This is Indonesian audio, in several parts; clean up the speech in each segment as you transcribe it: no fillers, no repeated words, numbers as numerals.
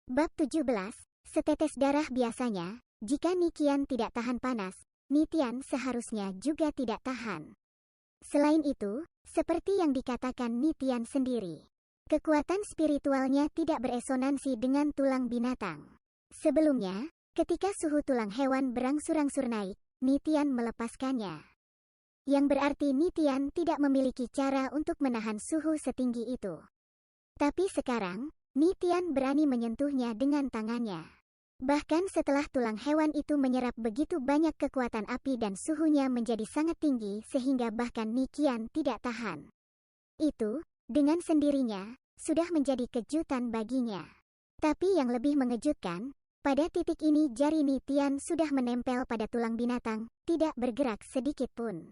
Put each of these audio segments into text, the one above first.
Bab 17, setetes darah biasanya, jika Nikian tidak tahan panas, Nitian seharusnya juga tidak tahan. Selain itu, seperti yang dikatakan Nitian sendiri, kekuatan spiritualnya tidak beresonansi dengan tulang binatang. Sebelumnya, ketika suhu tulang hewan berangsur-angsur naik, Nitian melepaskannya. Yang berarti Nitian tidak memiliki cara untuk menahan suhu setinggi itu. Tapi sekarang, Nitian berani menyentuhnya dengan tangannya. Bahkan setelah tulang hewan itu menyerap begitu banyak kekuatan api dan suhunya menjadi sangat tinggi sehingga bahkan Nikian tidak tahan. Itu, dengan sendirinya, sudah menjadi kejutan baginya. Tapi yang lebih mengejutkan, pada titik ini jari Nitian sudah menempel pada tulang binatang, tidak bergerak sedikit pun.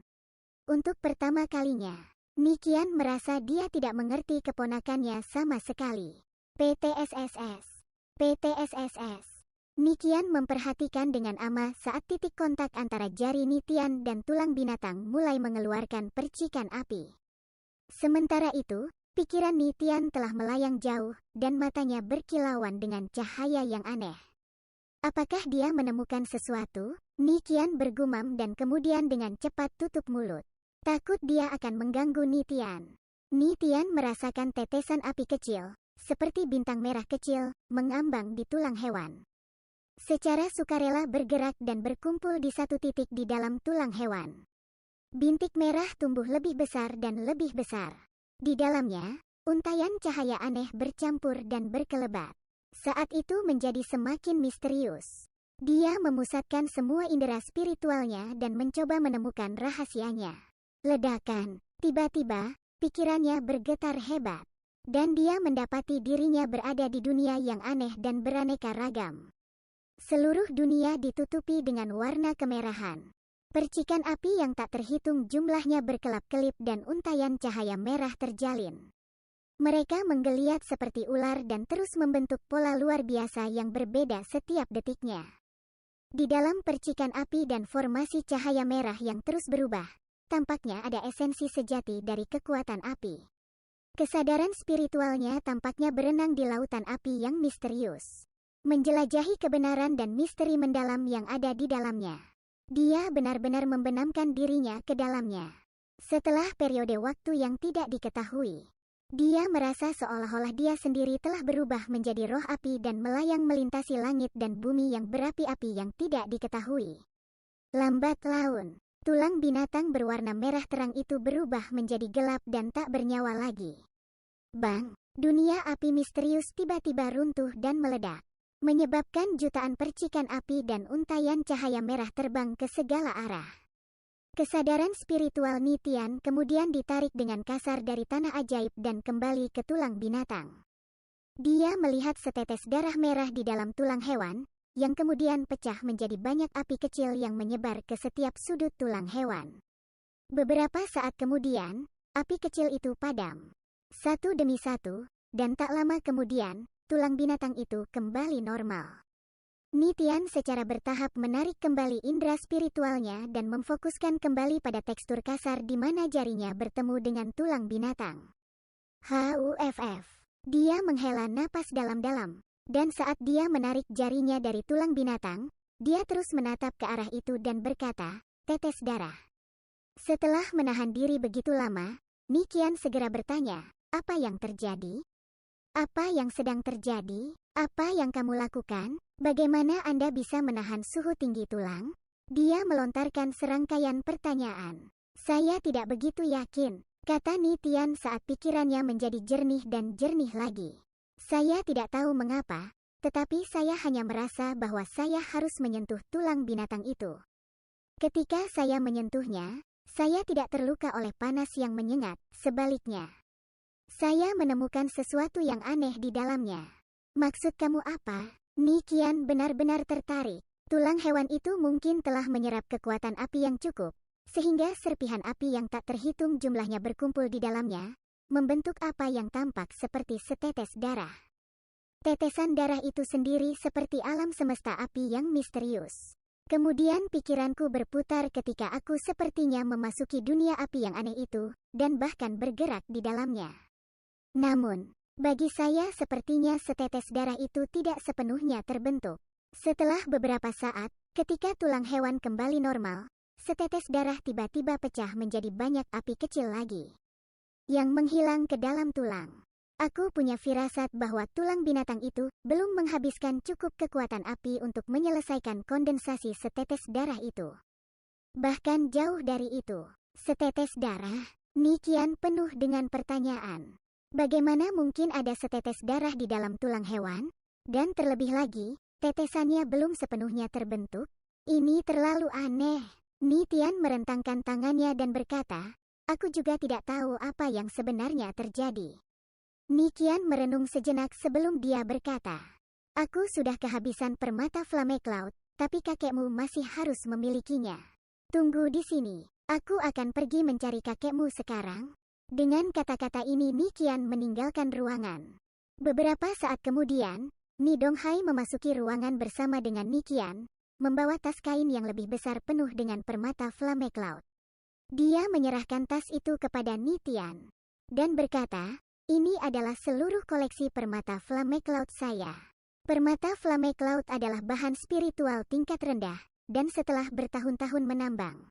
Untuk pertama kalinya, Nikian merasa dia tidak mengerti keponakannya sama sekali. PTSSS. PTSSS. Nikian memperhatikan dengan ama saat titik kontak antara jari Nitian dan tulang binatang mulai mengeluarkan percikan api. Sementara itu, pikiran Nitian telah melayang jauh dan matanya berkilauan dengan cahaya yang aneh. Apakah dia menemukan sesuatu? Nikian bergumam dan kemudian dengan cepat tutup mulut. Takut dia akan mengganggu Nitian. Nitian merasakan tetesan api kecil, seperti bintang merah kecil, mengambang di tulang hewan. Secara sukarela bergerak dan berkumpul di satu titik di dalam tulang hewan. Bintik merah tumbuh lebih besar dan lebih besar. Di dalamnya, untaian cahaya aneh bercampur dan berkelebat. Saat itu menjadi semakin misterius. Dia memusatkan semua indera spiritualnya dan mencoba menemukan rahasianya. Ledakan, tiba-tiba, pikirannya bergetar hebat. Dan dia mendapati dirinya berada di dunia yang aneh dan beraneka ragam. Seluruh dunia ditutupi dengan warna kemerahan. Percikan api yang tak terhitung jumlahnya berkelap-kelip dan untaian cahaya merah terjalin. Mereka menggeliat seperti ular dan terus membentuk pola luar biasa yang berbeda setiap detiknya. Di dalam percikan api dan formasi cahaya merah yang terus berubah, tampaknya ada esensi sejati dari kekuatan api. Kesadaran spiritualnya tampaknya berenang di lautan api yang misterius. Menjelajahi kebenaran dan misteri mendalam yang ada di dalamnya. Dia benar-benar membenamkan dirinya ke dalamnya. Setelah periode waktu yang tidak diketahui, dia merasa seolah-olah dia sendiri telah berubah menjadi roh api dan melayang melintasi langit dan bumi yang berapi-api yang tidak diketahui. Lambat laun, tulang binatang berwarna merah terang itu berubah menjadi gelap dan tak bernyawa lagi. Bang! Dunia api misterius tiba-tiba runtuh dan meledak, menyebabkan jutaan percikan api dan untaian cahaya merah terbang ke segala arah. Kesadaran spiritual Nitian kemudian ditarik dengan kasar dari tanah ajaib dan kembali ke tulang binatang. Dia melihat setetes darah merah di dalam tulang hewan, yang kemudian pecah menjadi banyak api kecil yang menyebar ke setiap sudut tulang hewan. Beberapa saat kemudian, api kecil itu padam. Satu demi satu, dan tak lama kemudian, tulang binatang itu kembali normal. Nitian secara bertahap menarik kembali indera spiritualnya dan memfokuskan kembali pada tekstur kasar di mana jarinya bertemu dengan tulang binatang. HUFF. Dia menghela napas dalam-dalam. Dan saat dia menarik jarinya dari tulang binatang, dia terus menatap ke arah itu dan berkata, tetes darah. Setelah menahan diri begitu lama, Nikian segera bertanya, apa yang terjadi? Apa yang sedang terjadi? Apa yang kamu lakukan? Bagaimana Anda bisa menahan suhu tinggi tulang? Dia melontarkan serangkaian pertanyaan. Saya tidak begitu yakin, kata Nitian saat pikirannya menjadi jernih dan jernih lagi. Saya tidak tahu mengapa, tetapi saya hanya merasa bahwa saya harus menyentuh tulang binatang itu. Ketika saya menyentuhnya, saya tidak terluka oleh panas yang menyengat, sebaliknya. Saya menemukan sesuatu yang aneh di dalamnya. Maksud kamu apa? Nikian benar-benar tertarik. Tulang hewan itu mungkin telah menyerap kekuatan api yang cukup, sehingga serpihan api yang tak terhitung jumlahnya berkumpul di dalamnya, membentuk apa yang tampak seperti setetes darah. Tetesan darah itu sendiri seperti alam semesta api yang misterius. Kemudian pikiranku berputar ketika aku sepertinya memasuki dunia api yang aneh itu, dan bahkan bergerak di dalamnya. Namun, Bagi saya sepertinya setetes darah itu tidak sepenuhnya terbentuk. Setelah beberapa saat, ketika tulang hewan kembali normal, setetes darah tiba-tiba pecah menjadi banyak api kecil lagi yang menghilang ke dalam tulang. Aku punya firasat bahwa tulang binatang itu belum menghabiskan cukup kekuatan api untuk menyelesaikan kondensasi setetes darah itu. Bahkan jauh dari itu, setetes darah, Nikian penuh dengan pertanyaan. Bagaimana mungkin ada setetes darah di dalam tulang hewan? Dan terlebih lagi, tetesannya belum sepenuhnya terbentuk? Ini terlalu aneh. Nikian merentangkan tangannya dan berkata, aku juga tidak tahu apa yang sebenarnya terjadi. Nikian merenung sejenak sebelum dia berkata, aku sudah kehabisan permata Flame Cloud, tapi kakekmu masih harus memilikinya. Tunggu di sini, aku akan pergi mencari kakekmu sekarang. Dengan kata-kata ini Nikian meninggalkan ruangan. Beberapa saat kemudian, Ni Donghai memasuki ruangan bersama dengan Nikian, membawa tas kain yang lebih besar penuh dengan permata Flame Cloud. Dia menyerahkan tas itu kepada Nikian dan berkata, ini adalah seluruh koleksi permata Flame Cloud saya. Permata Flame Cloud adalah bahan spiritual tingkat rendah, dan setelah bertahun-tahun menambang,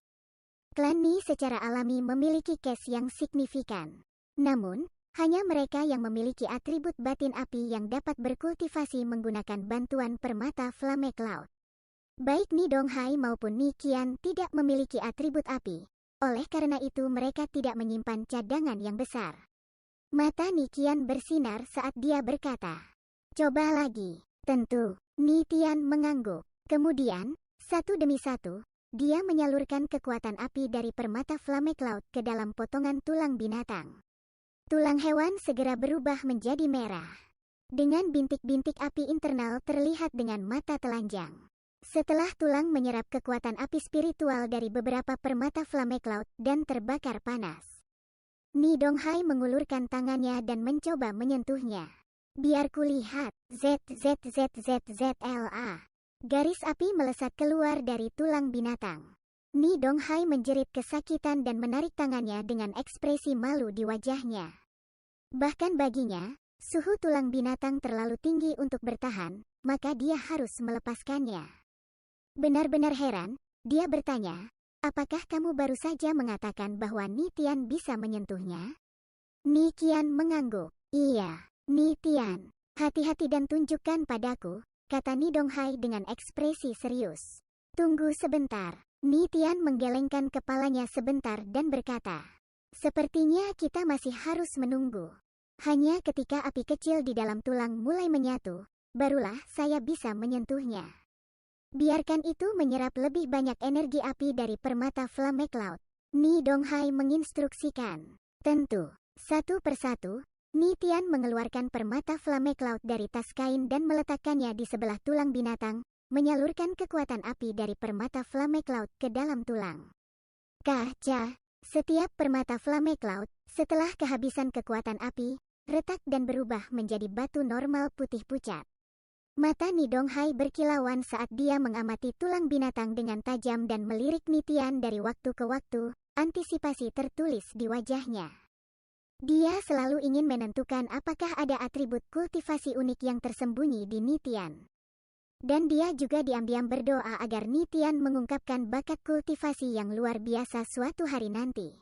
klan Ni secara alami memiliki case yang signifikan. Namun, hanya mereka yang memiliki atribut batin api yang dapat berkultivasi menggunakan bantuan permata Flame Cloud. Baik Ni Donghai maupun Nikian tidak memiliki atribut api, oleh karena itu mereka tidak menyimpan cadangan yang besar. Mata Nikian bersinar saat dia berkata, coba lagi. Tentu, Nikian mengangguk. Kemudian, satu demi satu, dia menyalurkan kekuatan api dari permata Flame Cloud ke dalam potongan tulang binatang. Tulang hewan segera berubah menjadi merah. Dengan bintik-bintik api internal terlihat dengan mata telanjang. Setelah tulang menyerap kekuatan api spiritual dari beberapa permata Flame Cloud dan terbakar panas, Ni Donghai mengulurkan tangannya dan mencoba menyentuhnya. Biar kulihat, ZZZZZLA. Garis api melesat keluar dari tulang binatang. Ni Donghai menjerit kesakitan dan menarik tangannya dengan ekspresi malu di wajahnya. Bahkan baginya, suhu tulang binatang terlalu tinggi untuk bertahan, maka dia harus melepaskannya. Benar-benar heran, dia bertanya, apakah kamu baru saja mengatakan bahwa Nikian bisa menyentuhnya? Nikian mengangguk. Iya, Nikian. Hati-hati dan tunjukkan padaku, kata Ni Donghai dengan ekspresi serius. Tunggu sebentar. Nikian menggelengkan kepalanya sebentar dan berkata, sepertinya kita masih harus menunggu. Hanya ketika api kecil di dalam tulang mulai menyatu, barulah saya bisa menyentuhnya. Biarkan itu menyerap lebih banyak energi api dari permata Flame Cloud. Ni Donghai menginstruksikan. Tentu, satu persatu, Nikian mengeluarkan permata Flame Cloud dari tas kain dan meletakkannya di sebelah tulang binatang, menyalurkan kekuatan api dari permata Flame Cloud ke dalam tulang. Kaca, setiap permata Flame Cloud, setelah kehabisan kekuatan api, retak dan berubah menjadi batu normal putih pucat. Mata Ni Donghai berkilauan saat dia mengamati tulang binatang dengan tajam dan melirik Nikian dari waktu ke waktu, antisipasi tertulis di wajahnya. Dia selalu ingin menentukan apakah ada atribut kultivasi unik yang tersembunyi di Nikian. Dan dia juga diam-diam berdoa agar Nikian mengungkapkan bakat kultivasi yang luar biasa suatu hari nanti.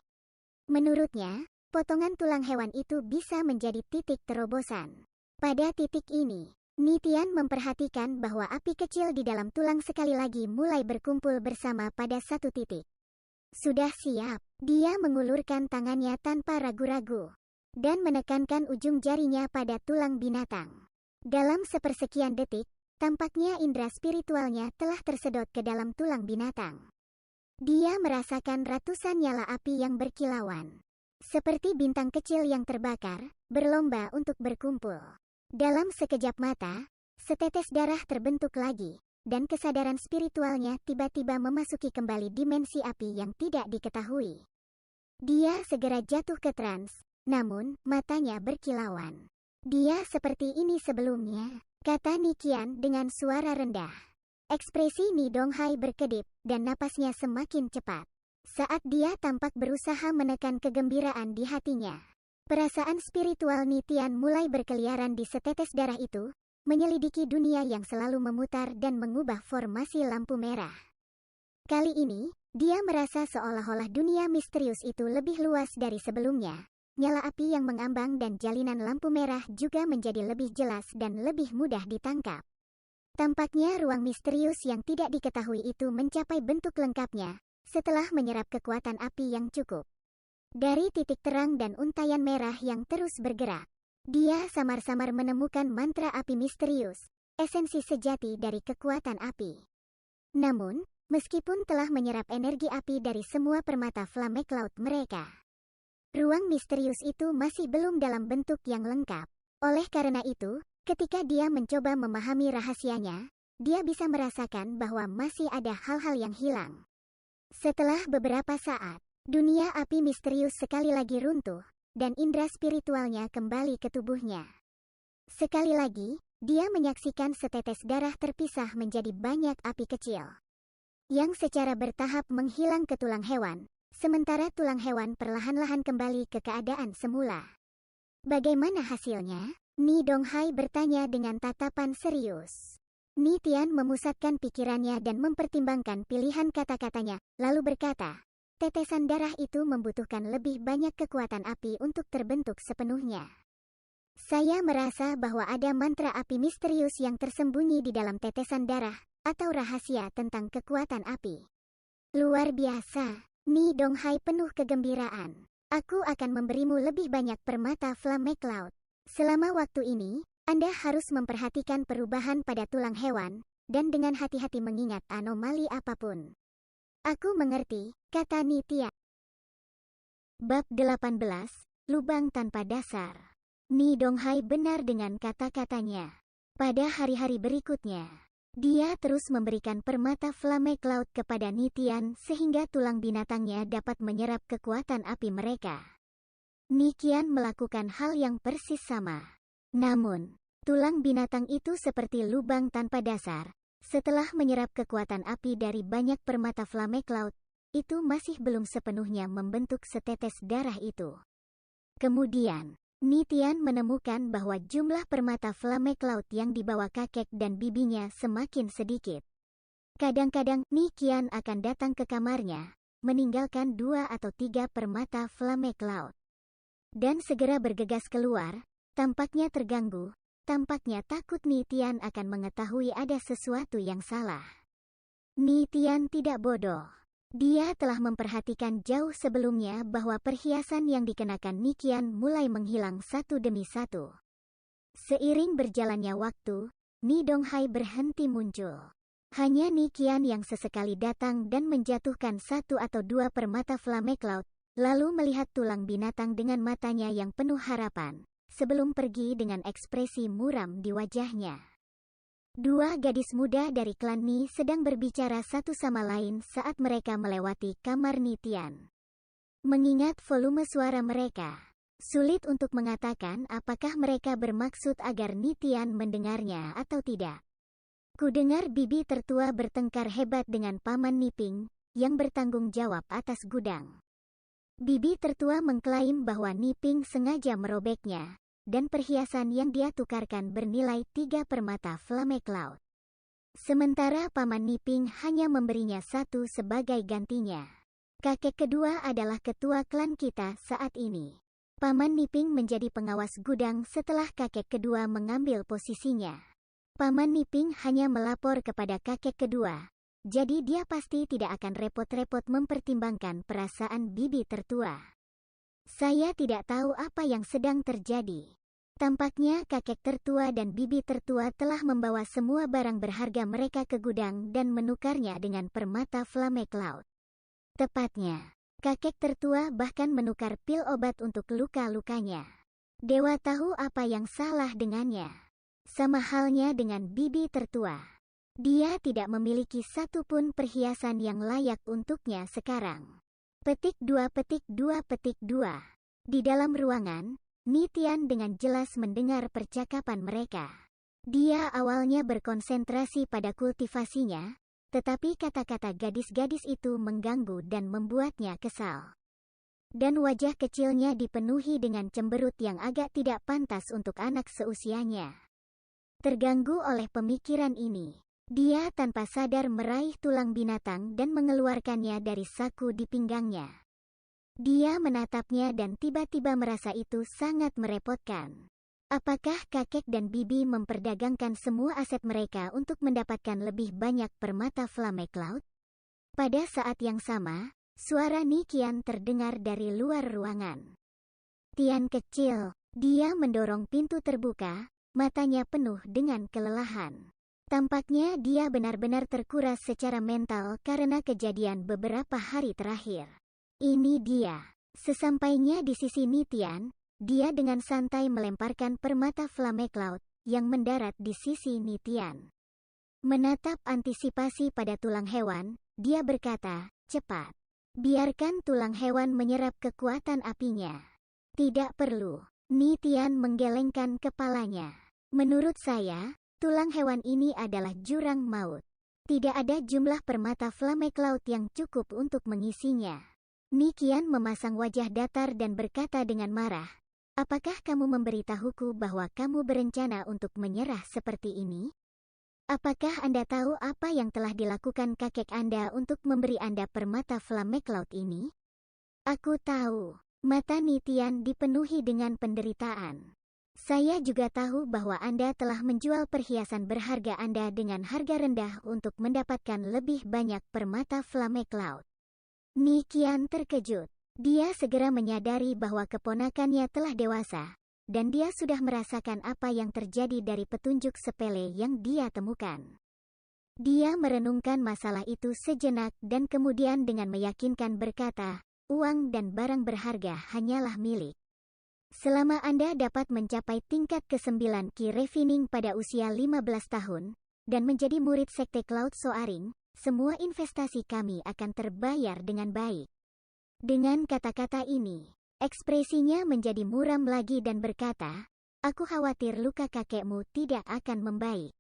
Menurutnya, potongan tulang hewan itu bisa menjadi titik terobosan. Pada titik ini, Nikian memperhatikan bahwa api kecil di dalam tulang sekali lagi mulai berkumpul bersama pada satu titik. Sudah siap, dia mengulurkan tangannya tanpa ragu-ragu dan menekankan ujung jarinya pada tulang binatang. Dalam sepersekian detik, tampaknya indera spiritualnya telah tersedot ke dalam tulang binatang. Dia merasakan ratusan nyala api yang berkilauan, seperti bintang kecil yang terbakar, berlomba untuk berkumpul. Dalam sekejap mata, setetes darah terbentuk lagi, dan kesadaran spiritualnya tiba-tiba memasuki kembali dimensi api yang tidak diketahui. Dia segera jatuh ke trans, namun matanya berkilauan. Dia seperti ini sebelumnya, kata Nikian dengan suara rendah. Ekspresi Ni Donghai berkedip, dan napasnya semakin cepat. Saat dia tampak berusaha menekan kegembiraan di hatinya. Perasaan spiritual Nitian mulai berkeliaran di setetes darah itu, menyelidiki dunia yang selalu memutar dan mengubah formasi lampu merah. Kali ini, dia merasa seolah-olah dunia misterius itu lebih luas dari sebelumnya. Nyala api yang mengambang dan jalinan lampu merah juga menjadi lebih jelas dan lebih mudah ditangkap. Tampaknya ruang misterius yang tidak diketahui itu mencapai bentuk lengkapnya setelah menyerap kekuatan api yang cukup. Dari titik terang dan untaian merah yang terus bergerak, dia samar-samar menemukan mantra api misterius, esensi sejati dari kekuatan api. Namun, meskipun telah menyerap energi api dari semua permata Flame Cloud mereka, ruang misterius itu masih belum dalam bentuk yang lengkap. Oleh karena itu, ketika dia mencoba memahami rahasianya, dia bisa merasakan bahwa masih ada hal-hal yang hilang. Setelah beberapa saat, dunia api misterius sekali lagi runtuh, dan indera spiritualnya kembali ke tubuhnya. Sekali lagi, dia menyaksikan setetes darah terpisah menjadi banyak api kecil, yang secara bertahap menghilang ke tulang hewan, sementara tulang hewan perlahan-lahan kembali ke keadaan semula. Bagaimana hasilnya? Ni Donghai bertanya dengan tatapan serius. Nitian memusatkan pikirannya dan mempertimbangkan pilihan kata-katanya, lalu berkata, tetesan darah itu membutuhkan lebih banyak kekuatan api untuk terbentuk sepenuhnya. Saya merasa bahwa ada mantra api misterius yang tersembunyi di dalam tetesan darah, atau rahasia tentang kekuatan api. Luar biasa, Ni Donghai penuh kegembiraan. Aku akan memberimu lebih banyak permata Flame Cloud. Selama waktu ini, Anda harus memperhatikan perubahan pada tulang hewan, dan dengan hati-hati mengingat anomali apapun. Aku mengerti, kata Nitian. Bab 18, Lubang Tanpa Dasar. Ni Donghai benar dengan kata-katanya. Pada hari-hari berikutnya, dia terus memberikan permata Flame Cloud kepada Nitian sehingga tulang binatangnya dapat menyerap kekuatan api mereka. Nitian melakukan hal yang persis sama. Namun, tulang binatang itu seperti lubang tanpa dasar. Setelah menyerap kekuatan api dari banyak permata Flame Cloud, itu masih belum sepenuhnya membentuk setetes darah itu. Kemudian, Nitian menemukan bahwa jumlah permata Flame Cloud yang dibawa kakek dan bibinya semakin sedikit. Kadang-kadang Nitian akan datang ke kamarnya, meninggalkan 2 atau 3 permata Flame Cloud, dan segera bergegas keluar, tampaknya terganggu. Tampaknya takut Nitian akan mengetahui ada sesuatu yang salah. Nitian tidak bodoh. Dia telah memperhatikan jauh sebelumnya bahwa perhiasan yang dikenakan Nitian mulai menghilang satu demi satu. Seiring berjalannya waktu, Ni Donghai berhenti muncul. Hanya Nitian yang sesekali datang dan menjatuhkan 1 atau 2 permata Flame Cloud, lalu melihat tulang binatang dengan matanya yang penuh harapan, sebelum pergi dengan ekspresi muram di wajahnya. 2 gadis muda dari klan Ni sedang berbicara satu sama lain saat mereka melewati kamar Nitian. Mengingat volume suara mereka, sulit untuk mengatakan apakah mereka bermaksud agar Nitian mendengarnya atau tidak. Kudengar bibi tertua bertengkar hebat dengan Paman Niping, yang bertanggung jawab atas gudang. Bibi tertua mengklaim bahwa Niping sengaja merobeknya, dan perhiasan yang dia tukarkan bernilai 3 permata Flame Cloud. Sementara Paman Niping hanya memberinya 1 sebagai gantinya. Kakek kedua adalah ketua klan kita saat ini. Paman Niping menjadi pengawas gudang setelah kakek kedua mengambil posisinya. Paman Niping hanya melapor kepada kakek kedua, jadi dia pasti tidak akan repot-repot mempertimbangkan perasaan bibi tertua. Saya tidak tahu apa yang sedang terjadi. Tampaknya kakek tertua dan bibi tertua telah membawa semua barang berharga mereka ke gudang dan menukarnya dengan permata Flame Cloud. Tepatnya, kakek tertua bahkan menukar pil obat untuk luka-lukanya. Dewa tahu apa yang salah dengannya. Sama halnya dengan bibi tertua. Dia tidak memiliki satu pun perhiasan yang layak untuknya sekarang. Petik 2 petik 2 petik 2. Di dalam ruangan, Nitian dengan jelas mendengar percakapan mereka. Dia awalnya berkonsentrasi pada kultivasinya, tetapi kata-kata gadis-gadis itu mengganggu dan membuatnya kesal. dan wajah kecilnya dipenuhi dengan cemberut yang agak tidak pantas untuk anak seusianya. Terganggu oleh pemikiran ini, dia tanpa sadar meraih tulang binatang dan mengeluarkannya dari saku di pinggangnya. Dia menatapnya dan tiba-tiba merasa itu sangat merepotkan. Apakah kakek dan bibi memperdagangkan semua aset mereka untuk mendapatkan lebih banyak permata Flame Cloud? Pada saat yang sama, suara Nikian terdengar dari luar ruangan. Tian kecil, dia mendorong pintu terbuka, matanya penuh dengan kelelahan. Tampaknya dia benar-benar terkuras secara mental karena kejadian beberapa hari terakhir. Ini dia. Sesampainya di sisi Nikian, dia dengan santai melemparkan permata Flame Cloud yang mendarat di sisi Nikian. Menatap antisipasi pada tulang hewan, dia berkata, cepat. Biarkan tulang hewan menyerap kekuatan apinya. Tidak perlu. Nikian menggelengkan kepalanya. Menurut saya, tulang hewan ini adalah jurang maut. Tidak ada jumlah permata Flame Cloud yang cukup untuk mengisinya. Nikian memasang wajah datar dan berkata dengan marah, apakah kamu memberitahuku bahwa kamu berencana untuk menyerah seperti ini? Apakah Anda tahu apa yang telah dilakukan kakek Anda untuk memberi Anda permata Flame Cloud ini? Aku tahu. Mata Nikian dipenuhi dengan penderitaan. Saya juga tahu bahwa Anda telah menjual perhiasan berharga Anda dengan harga rendah untuk mendapatkan lebih banyak permata Flame Cloud. Nikian terkejut. Dia segera menyadari bahwa keponakannya telah dewasa, dan dia sudah merasakan apa yang terjadi dari petunjuk sepele yang dia temukan. Dia merenungkan masalah itu sejenak dan kemudian dengan meyakinkan berkata, uang dan barang berharga hanyalah milik. Selama Anda dapat mencapai tingkat ke-9 Ki Refining pada usia 15 tahun, dan menjadi murid Sekte Cloud Soaring, semua investasi kami akan terbayar dengan baik. Dengan kata-kata ini, ekspresinya menjadi muram lagi dan berkata, aku khawatir luka kakekmu tidak akan membaik.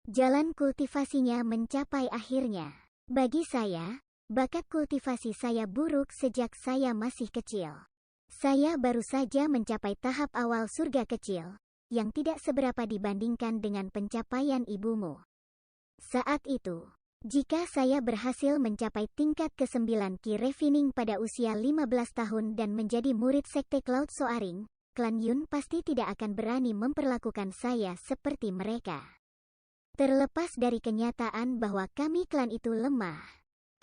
Jalan kultivasinya mencapai akhirnya. Bagi saya, bakat kultivasi saya buruk sejak saya masih kecil. Saya baru saja mencapai tahap awal surga kecil, yang tidak seberapa dibandingkan dengan pencapaian ibumu. Saat itu, jika saya berhasil mencapai tingkat ke-9 Ki Refining pada usia 15 tahun dan menjadi murid Sekte Cloud Soaring, klan Yun pasti tidak akan berani memperlakukan saya seperti mereka. Terlepas dari kenyataan bahwa kami klan itu lemah,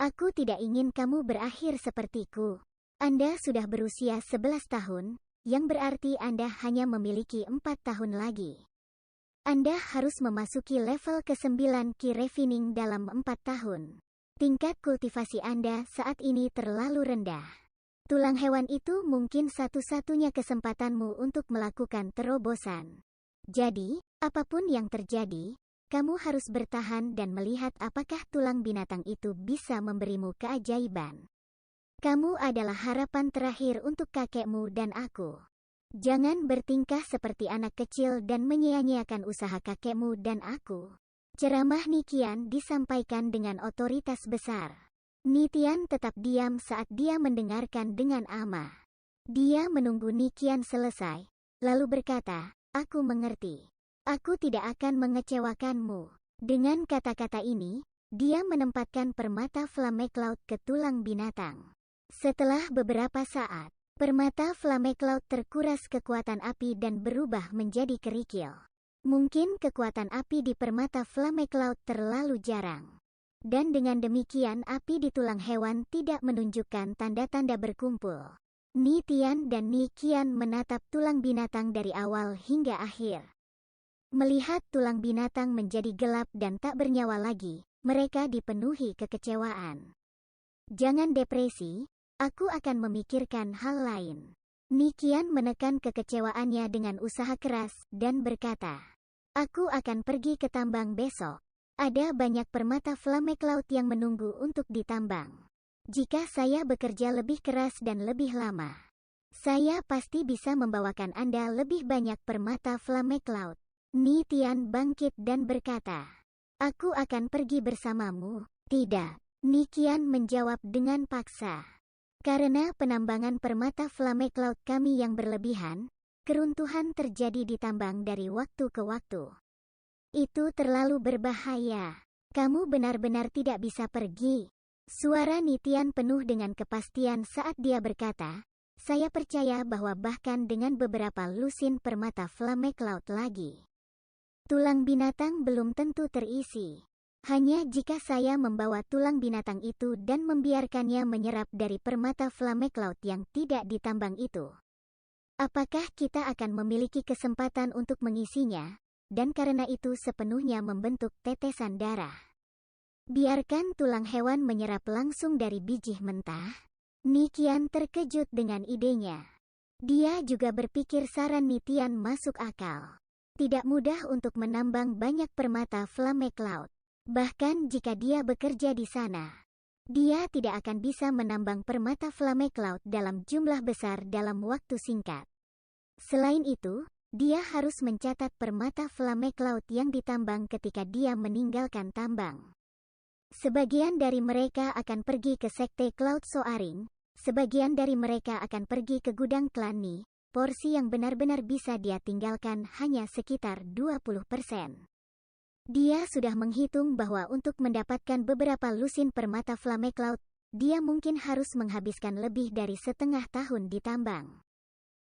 aku tidak ingin kamu berakhir sepertiku. Anda sudah berusia 11 tahun, yang berarti Anda hanya memiliki 4 tahun lagi. Anda harus memasuki level ke-9 Ki Refining dalam 4 tahun. Tingkat kultivasi Anda saat ini terlalu rendah. Tulang hewan itu mungkin satu-satunya kesempatanmu untuk melakukan terobosan. Jadi, apapun yang terjadi, kamu harus bertahan dan melihat apakah tulang binatang itu bisa memberimu keajaiban. Kamu adalah harapan terakhir untuk kakekmu dan aku. Jangan bertingkah seperti anak kecil dan menyia-nyiakan usaha kakekmu dan aku. Ceramah Nikian disampaikan dengan otoritas besar. Nikian tetap diam saat dia mendengarkan dengan amah. Dia menunggu Nikian selesai, lalu berkata, aku mengerti. Aku tidak akan mengecewakanmu. Dengan kata-kata ini, dia menempatkan permata Flame Cloud ke tulang binatang. Setelah beberapa saat, permata Flame Cloud terkuras kekuatan api dan berubah menjadi kerikil. Mungkin kekuatan api di permata Flame Cloud terlalu jarang. Dan dengan demikian api di tulang hewan tidak menunjukkan tanda-tanda berkumpul. Nikian dan Nikian menatap tulang binatang dari awal hingga akhir. Melihat tulang binatang menjadi gelap dan tak bernyawa lagi, mereka dipenuhi kekecewaan. Jangan depresi. Aku akan memikirkan hal lain. Nikian menekan kekecewaannya dengan usaha keras dan berkata, aku akan pergi ke tambang besok. Ada banyak permata Flame Cloud yang menunggu untuk ditambang. Jika saya bekerja lebih keras dan lebih lama, saya pasti bisa membawakan Anda lebih banyak permata Flame Cloud. Nikian bangkit dan berkata, aku akan pergi bersamamu. Tidak, Nikian menjawab dengan paksa. Karena penambangan permata Flame Cloud kami yang berlebihan, keruntuhan terjadi di tambang dari waktu ke waktu. Itu terlalu berbahaya. Kamu benar-benar tidak bisa pergi. Suara Nitian penuh dengan kepastian saat dia berkata, saya percaya bahwa bahkan dengan beberapa lusin permata Flame Cloud lagi, tulang binatang belum tentu terisi. Hanya jika saya membawa tulang binatang itu dan membiarkannya menyerap dari permata Flame Cloud yang tidak ditambang itu, apakah kita akan memiliki kesempatan untuk mengisinya, dan karena itu sepenuhnya membentuk tetesan darah. Biarkan tulang hewan menyerap langsung dari biji mentah. Nikian terkejut dengan idenya. Dia juga berpikir saran Nitian masuk akal. Tidak mudah untuk menambang banyak permata Flame Cloud. Bahkan jika dia bekerja di sana, dia tidak akan bisa menambang permata Flame Cloud dalam jumlah besar dalam waktu singkat. Selain itu, dia harus mencatat permata Flame Cloud yang ditambang ketika dia meninggalkan tambang. Sebagian dari mereka akan pergi ke Sekte Cloud Soaring, sebagian dari mereka akan pergi ke gudang klan Ni. Porsi yang benar-benar bisa dia tinggalkan hanya sekitar 20%. Dia sudah menghitung bahwa untuk mendapatkan beberapa lusin permata Flame Cloud, dia mungkin harus menghabiskan lebih dari setengah tahun di tambang.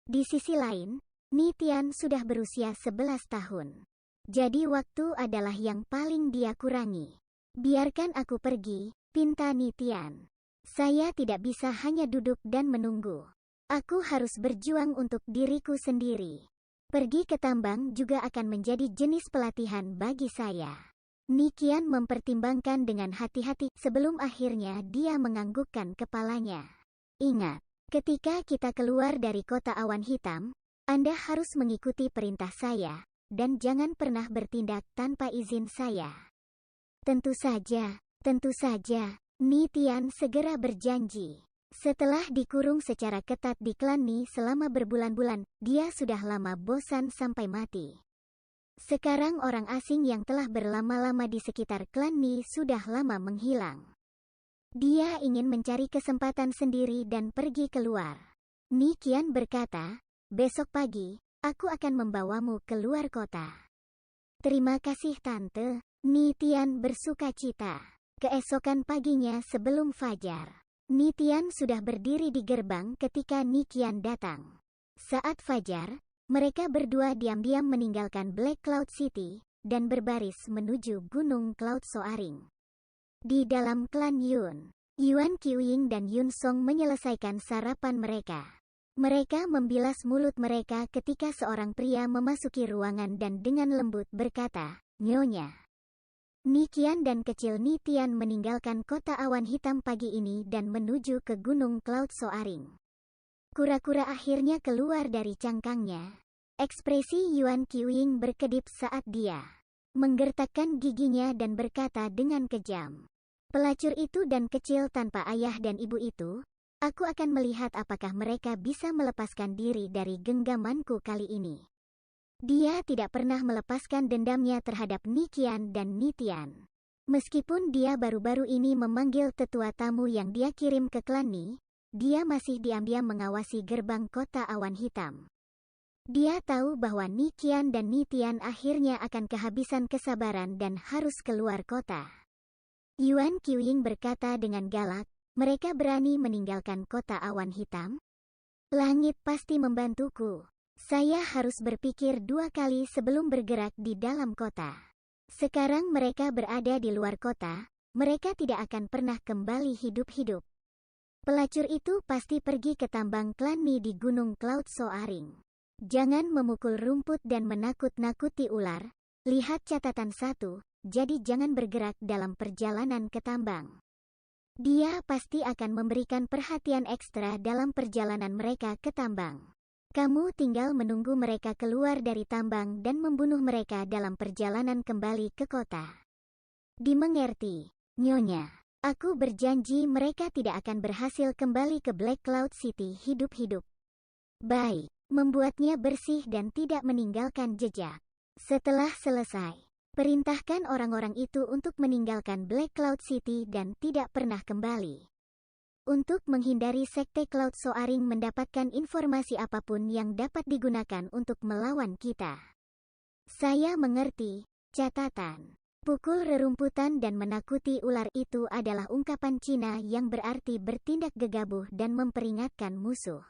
Di sisi lain, Nitian sudah berusia 11 tahun. Jadi waktu adalah yang paling dia kurangi. Biarkan aku pergi, pinta Nitian. Saya tidak bisa hanya duduk dan menunggu. Aku harus berjuang untuk diriku sendiri. Pergi ke tambang juga akan menjadi jenis pelatihan bagi saya. Nikian mempertimbangkan dengan hati-hati sebelum akhirnya dia menganggukkan kepalanya. Ingat, ketika kita keluar dari kota awan hitam, Anda harus mengikuti perintah saya, dan jangan pernah bertindak tanpa izin saya. Tentu saja, Nitian segera berjanji. Setelah dikurung secara ketat di klan Ni selama berbulan-bulan, dia sudah lama bosan sampai mati. Sekarang orang asing yang telah berlama-lama di sekitar klan Ni sudah lama menghilang. Dia ingin mencari kesempatan sendiri dan pergi keluar. Nikian berkata, besok pagi, aku akan membawamu keluar kota. Terima kasih tante. Nitian bersuka cita. Keesokan paginya sebelum fajar, Nitian sudah berdiri di gerbang ketika Nikian datang. Saat fajar, mereka berdua diam-diam meninggalkan Black Cloud City dan berbaris menuju Gunung Cloud Soaring. Di dalam klan Yun, Yuan Qiuying dan Yun Song menyelesaikan sarapan mereka. Mereka membilas mulut mereka ketika seorang pria memasuki ruangan dan dengan lembut berkata, "Nyonya." Nikian dan kecil Nitian meninggalkan kota awan hitam pagi ini dan menuju ke Gunung Cloud Soaring. Kura-kura akhirnya keluar dari cangkangnya. Ekspresi Yuan Qiuying berkedip saat dia menggertakkan giginya dan berkata dengan kejam, "Pelacur itu dan kecil tanpa ayah dan ibu itu, aku akan melihat apakah mereka bisa melepaskan diri dari genggamanku kali ini." Dia tidak pernah melepaskan dendamnya terhadap Nikian dan Nitian. Meskipun dia baru-baru ini memanggil tetua tamu yang dia kirim ke klan Ni, dia masih diam-diam mengawasi gerbang kota awan hitam. Dia tahu bahwa Nikian dan Nitian akhirnya akan kehabisan kesabaran dan harus keluar kota. Yuan Qiuying berkata dengan galak, "Mereka berani meninggalkan kota awan hitam? Langit pasti membantuku. Saya harus berpikir dua kali sebelum bergerak di dalam kota. Sekarang mereka berada di luar kota, mereka tidak akan pernah kembali hidup-hidup. Pelacur itu pasti pergi ke tambang klan Ni di Gunung Cloud Soaring. Jangan memukul rumput dan menakut-nakuti ular. Lihat catatan 1, jadi jangan bergerak dalam perjalanan ke tambang. Dia pasti akan memberikan perhatian ekstra dalam perjalanan mereka ke tambang. Kamu tinggal menunggu mereka keluar dari tambang dan membunuh mereka dalam perjalanan kembali ke kota." "Dimengerti, Nyonya. Aku berjanji mereka tidak akan berhasil kembali ke Black Cloud City hidup-hidup." "Baik." Membuatnya bersih dan tidak meninggalkan jejak. Setelah selesai, perintahkan orang-orang itu untuk meninggalkan Black Cloud City dan tidak pernah kembali. untuk menghindari sekte Cloud Soaring mendapatkan informasi apapun yang dapat digunakan untuk melawan kita. Saya mengerti. Catatan. Pukul rerumputan dan menakuti ular itu adalah ungkapan Cina yang berarti bertindak gegabah dan memperingatkan musuh.